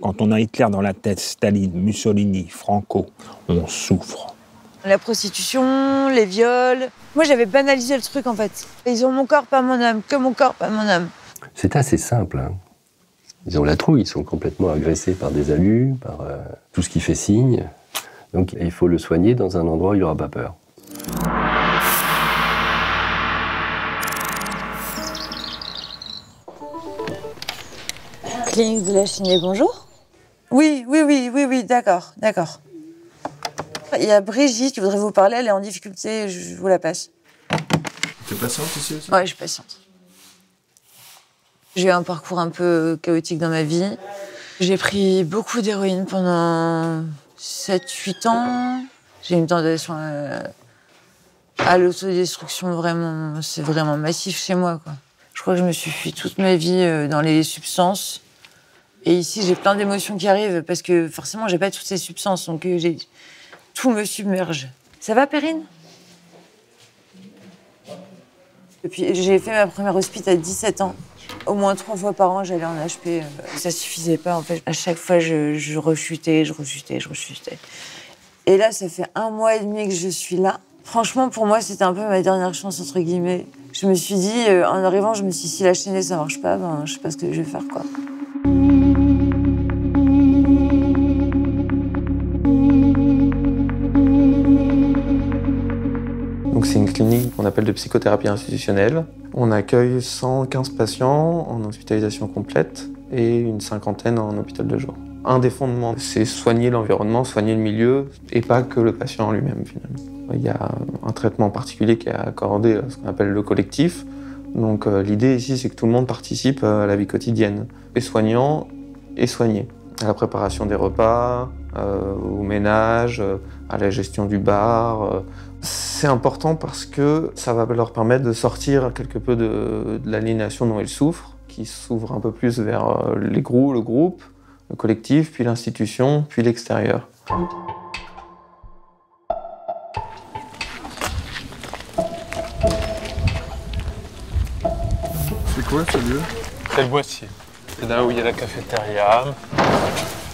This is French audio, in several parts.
Quand on a Hitler dans la tête, Staline, Mussolini, Franco, on souffre. La prostitution, les viols... Moi, j'avais banalisé le truc, en fait. Ils ont mon corps, pas mon âme. Que mon corps, pas mon âme. C'est assez simple, hein. Ils ont la trouille, ils sont complètement agressés par des alus, par tout ce qui fait signe. Donc il faut le soigner dans un endroit où il n'aura pas peur. Clinique de la Chine, bonjour. Oui, d'accord. Il y a Brigitte qui voudrait vous parler, elle est en difficulté, je vous la passe. T'es patiente ici aussi ? Ouais, je suis patiente. J'ai eu un parcours un peu chaotique dans ma vie. J'ai pris beaucoup d'héroïne pendant 7-8 ans. J'ai une tentation à l'autodestruction, vraiment. C'est vraiment massif chez moi, quoi. Je crois que je me suis fui toute ma vie dans les substances. Et ici, j'ai plein d'émotions qui arrivent parce que forcément, j'ai pas toutes ces substances. Donc, tout me submerge. Ça va, Perrine ? Et puis, j'ai fait ma première hospite à 17 ans. Au moins 3 fois par an, j'allais en HP. Ça suffisait pas, en fait. À chaque fois, je rechutais. Et là, ça fait 1 mois et demi que je suis là. Franchement, pour moi, c'était un peu ma dernière chance, entre guillemets. Je me suis dit, en arrivant, si la chaînée, ça marche pas, ben, je sais pas ce que je vais faire, quoi. Donc c'est une clinique qu'on appelle de psychothérapie institutionnelle. On accueille 115 patients en hospitalisation complète et une 50aine en hôpital de jour. Un des fondements, c'est soigner l'environnement, soigner le milieu, et pas que le patient en lui-même, finalement. Il y a un traitement particulier qui est accordé à ce qu'on appelle le collectif. Donc l'idée ici, c'est que tout le monde participe à la vie quotidienne, et soignant et soigné. À la préparation des repas, au ménage, à la gestion du bar. C'est important parce que ça va leur permettre de sortir quelque peu de l'aliénation dont ils souffrent, qui s'ouvre un peu plus vers le groupe, le collectif, puis l'institution, puis l'extérieur. C'est quoi ce lieu ? C'est le boîtier. C'est là où il y a la cafétéria,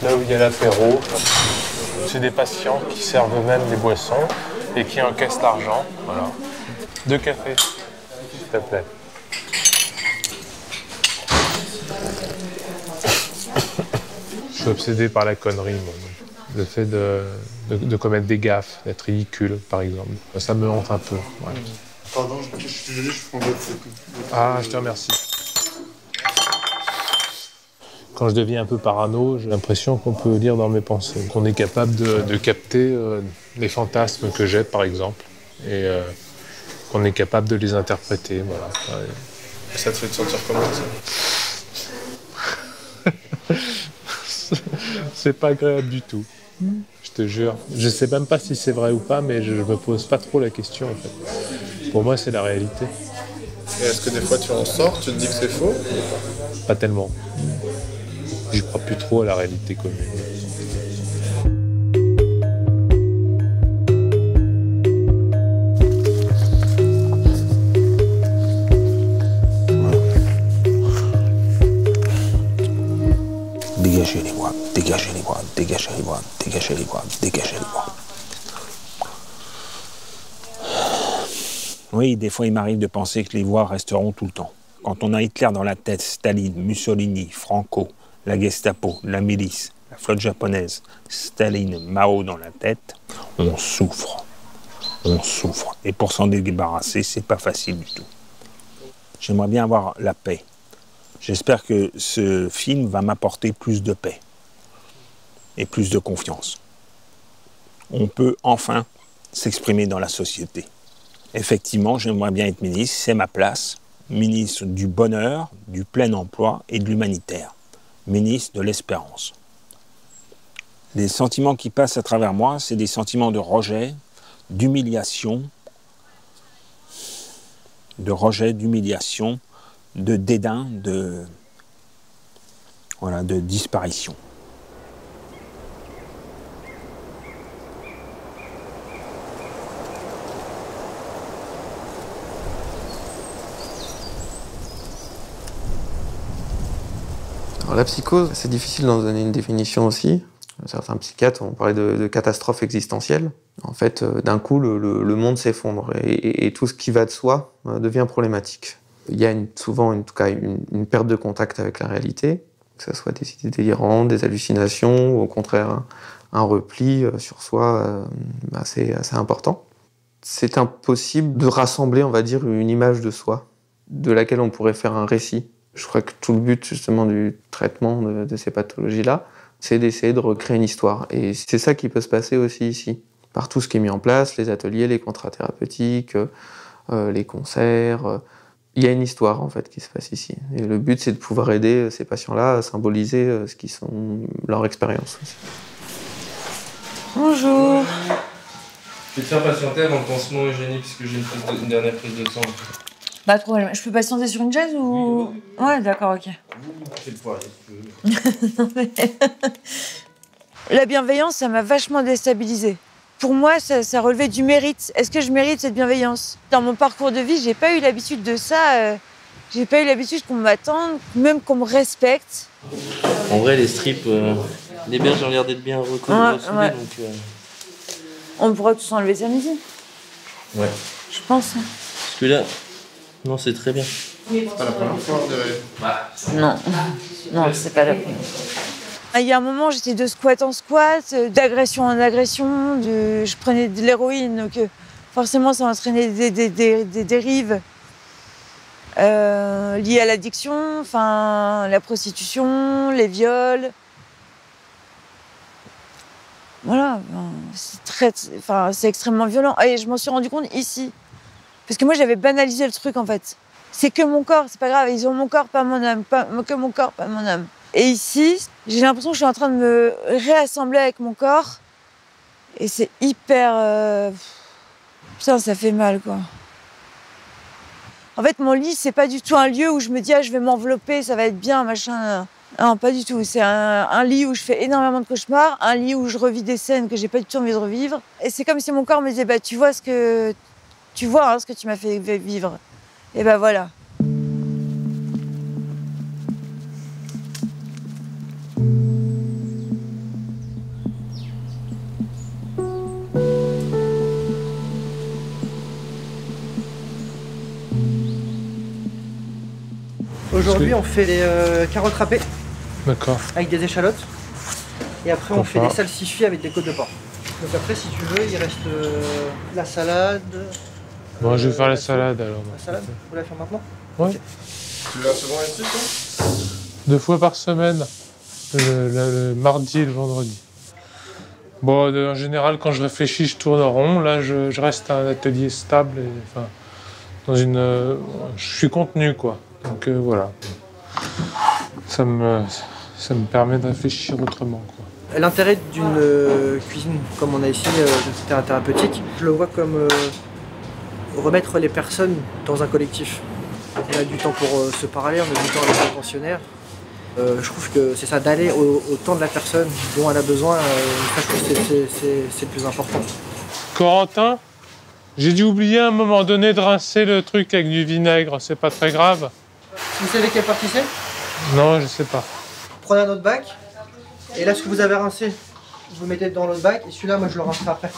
là où il y a l'apéro. C'est des patients qui servent eux-mêmes des boissons et qui encaissent l'argent. Voilà. 2 cafés, s'il te plaît. Je suis obsédé par la connerie, moi. Le fait de commettre des gaffes, d'être ridicule, par exemple. Ça me hante un peu. Ouais. Pardon, je suis désolé, je prends d'autres photos. Ah, je te remercie. Quand je deviens un peu parano, j'ai l'impression qu'on peut lire dans mes pensées, qu'on est capable de capter les fantasmes que j'ai, par exemple, et qu'on est capable de les interpréter, voilà. Ouais. Et ça te fait te sentir comment, ça ? C'est pas agréable du tout, je te jure. Je sais même pas si c'est vrai ou pas, mais je me pose pas trop la question, en fait. Pour moi, c'est la réalité. Et est-ce que des fois tu en sors, tu te dis que c'est faux ? Pas tellement. J'y crois plus trop à la réalité commune. Dégagez les voix, dégagez les voix, dégagez les voix, dégagez les voix, dégagez les voix. Oui, des fois il m'arrive de penser que les voix resteront tout le temps. Quand on a Hitler dans la tête, Staline, Mussolini, Franco, la Gestapo, la milice, la flotte japonaise, Staline, Mao dans la tête, on souffre. On souffre. Et pour s'en débarrasser, c'est pas facile du tout. J'aimerais bien avoir la paix. J'espère que ce film va m'apporter plus de paix et plus de confiance. On peut enfin s'exprimer dans la société. Effectivement, j'aimerais bien être ministre, c'est ma place. Ministre du bonheur, du plein emploi et de l'humanitaire. Ministre de l'espérance. Les sentiments qui passent à travers moi, c'est des sentiments de rejet, d'humiliation, de dédain, de disparition. La psychose, c'est difficile d'en donner une définition aussi. Certains psychiatres ont parlé de catastrophe existentielle. En fait, d'un coup, le monde s'effondre et tout ce qui va de soi devient problématique. Il y a souvent, en tout cas, une perte de contact avec la réalité, que ce soit des idées délirantes, des hallucinations, ou au contraire un repli sur soi assez important. C'est impossible de rassembler, on va dire, une image de soi, de laquelle on pourrait faire un récit. Je crois que tout le but, justement, du traitement de ces pathologies-là, c'est d'essayer de recréer une histoire. Et c'est ça qui peut se passer aussi ici. Par tout ce qui est mis en place, les ateliers, les contrats thérapeutiques, les concerts. Il y a une histoire, en fait, qui se passe ici. Et le but, c'est de pouvoir aider ces patients-là à symboliser ce qui sont leur expérience aussi. Bonjour. Je vais te faire patienter avant le pansement, Eugénie, puisque j'ai une dernière prise de sang. Pas de problème. Je peux patienter sur une chaise ou... Oui. Ouais, d'accord, ok. C'est le poirier, si tu veux. Non, mais... La bienveillance, ça m'a vachement déstabilisée. Pour moi, ça relevait du mérite. Est-ce que je mérite cette bienveillance? Dans mon parcours de vie, j'ai pas eu l'habitude de ça. J'ai pas eu l'habitude qu'on m'attende, même qu'on me respecte. En vrai, les strips, les berges ont l'air d'être bien recollées, ouais. donc... On pourra tous enlever samedi. Ouais. Je pense. Parce que là, non, c'est très bien. C'est pas la première fois, on dirait. Non. Non, c'est pas la première. Il y a un moment, j'étais de squat en squat, d'agression en agression, je prenais de l'héroïne, donc forcément ça entraînait des dérives liées à l'addiction, enfin la prostitution, les viols. Voilà, c'est extrêmement violent. Et je m'en suis rendu compte ici, parce que moi j'avais banalisé le truc en fait. C'est que mon corps, c'est pas grave, ils ont mon corps, pas mon âme, que mon corps, pas mon âme. Et ici, j'ai l'impression que je suis en train de me réassembler avec mon corps. Et c'est hyper... Putain, ça fait mal, quoi. En fait, mon lit, c'est pas du tout un lieu où je me dis « Ah, je vais m'envelopper, ça va être bien, machin... » Non, pas du tout. C'est un lit où je fais énormément de cauchemars, un lit où je revis des scènes que j'ai pas du tout envie de revivre. Et c'est comme si mon corps me disait « Bah, tu vois ce que tu m'as fait vivre. » Et bah voilà. Aujourd'hui, on fait des carottes râpées. D'accord. Avec des échalotes. Et après, on fait des salsifis avec des côtes de porc. Donc après, si tu veux, il reste la salade. Bon, je vais faire la salade alors. La salade, vous la faire maintenant? Ouais. Okay. Tu viens souvent ici, toi? 2 fois par semaine, le mardi et le vendredi. Bon, en général, quand je réfléchis, je tourne en rond. Là, je reste à un atelier stable. Et, enfin, je suis contenu, quoi. Donc voilà. Ça me permet de réfléchir autrement, quoi. L'intérêt d'une cuisine comme on a ici, de terrain thérapeutique, je le vois comme remettre les personnes dans un collectif. On a du temps pour se parler, on a du temps avec les pensionnaires. Je trouve que c'est ça, d'aller au temps de la personne dont elle a besoin, je trouve que c'est le plus important. Corentin, j'ai dû oublier à un moment donné de rincer le truc avec du vinaigre, c'est pas très grave. Vous savez quelle partie c'est? Non, je sais pas. Prenez un autre bac, et là ce que vous avez rincé, vous le mettez dans l'autre bac, et celui-là, moi je le rincerai après.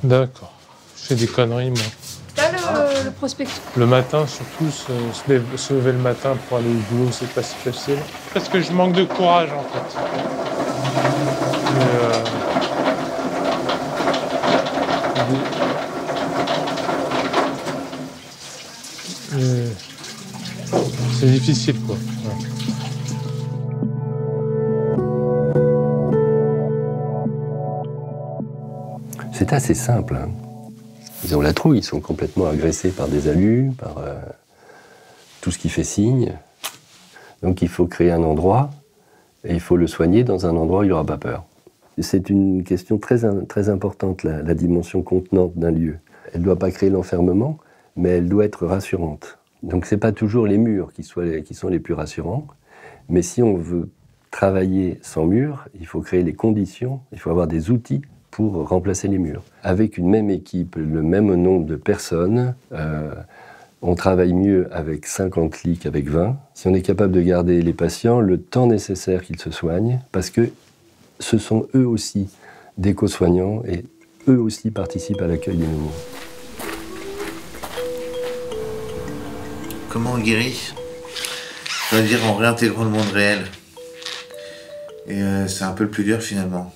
D'accord. Je fais des conneries, moi. T'as le prospectus. Le matin, surtout, se lever le matin pour aller au boulot, c'est pas si facile. Parce que je manque de courage, en fait. C'est difficile, quoi. Ouais. C'est assez simple. Hein. Ils ont la trouille, ils sont complètement agressés par des alus, par tout ce qui fait signe. Donc il faut créer un endroit et il faut le soigner dans un endroit où il n'y aura pas peur. C'est une question très importante, la dimension contenante d'un lieu. Elle ne doit pas créer l'enfermement, mais elle doit être rassurante. Donc ce n'est pas toujours les murs qui sont les plus rassurants, mais si on veut travailler sans murs, il faut créer les conditions, il faut avoir des outils pour remplacer les murs. Avec une même équipe, le même nombre de personnes, On travaille mieux avec 50 lits qu'avec 20. Si on est capable de garder les patients le temps nécessaire qu'ils se soignent, parce que ce sont eux aussi des co-soignants et eux aussi participent à l'accueil des nouveaux. Comment on guérit? Je dois dire en réintégrant le monde réel. Et c'est un peu le plus dur finalement.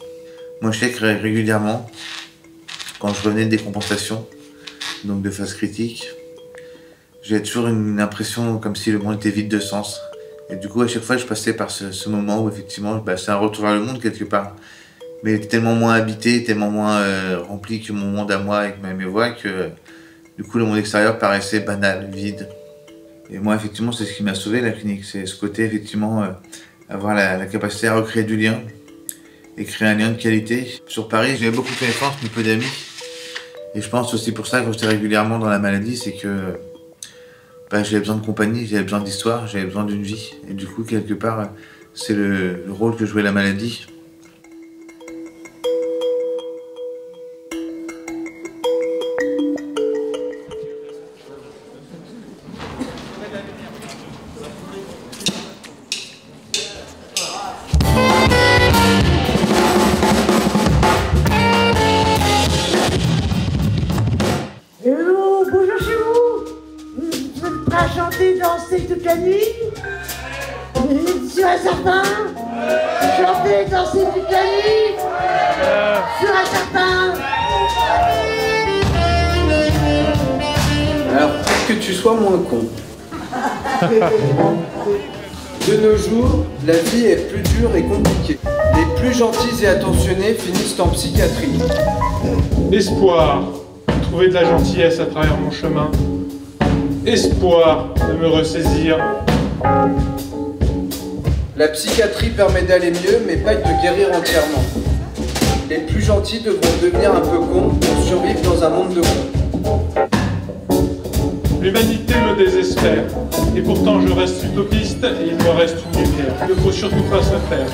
Moi je sais que régulièrement, quand je revenais de décompensation, donc de phase critique, j'ai toujours une impression comme si le monde était vide de sens. Et du coup, à chaque fois, je passais par ce moment où effectivement, c'est un retour vers le monde quelque part. Mais tellement moins habité, tellement moins rempli que mon monde à moi avec mes voix que du coup, le monde extérieur paraissait banal, vide. Et moi, effectivement, c'est ce qui m'a sauvé la clinique. C'est ce côté, effectivement, avoir la capacité à recréer du lien et créer un lien de qualité. Sur Paris, j'avais beaucoup de connaissances, mais peu d'amis. Et je pense aussi pour ça que j'étais régulièrement dans la maladie, c'est que j'avais besoin de compagnie, j'avais besoin d'histoire, j'avais besoin d'une vie. Et du coup, quelque part, c'est le rôle que jouait la maladie. Bonjour chez vous. Vous êtes prêts à chanter, danser toute la nuit? Sur un certain. Chanter, danser toute la nuit. Sur un certain. Alors, pour que tu sois moins con. De nos jours, la vie est plus dure et compliquée. Les plus gentils et attentionnés finissent en psychiatrie. Espoir, trouver de la gentillesse à travers mon chemin. Espoir de me ressaisir. La psychiatrie permet d'aller mieux, mais pas de guérir entièrement. Les plus gentils devront devenir un peu cons pour survivre dans un monde de cons. L'humanité me désespère, et pourtant je reste utopiste et il me reste une lumière. Il ne faut surtout pas se faire.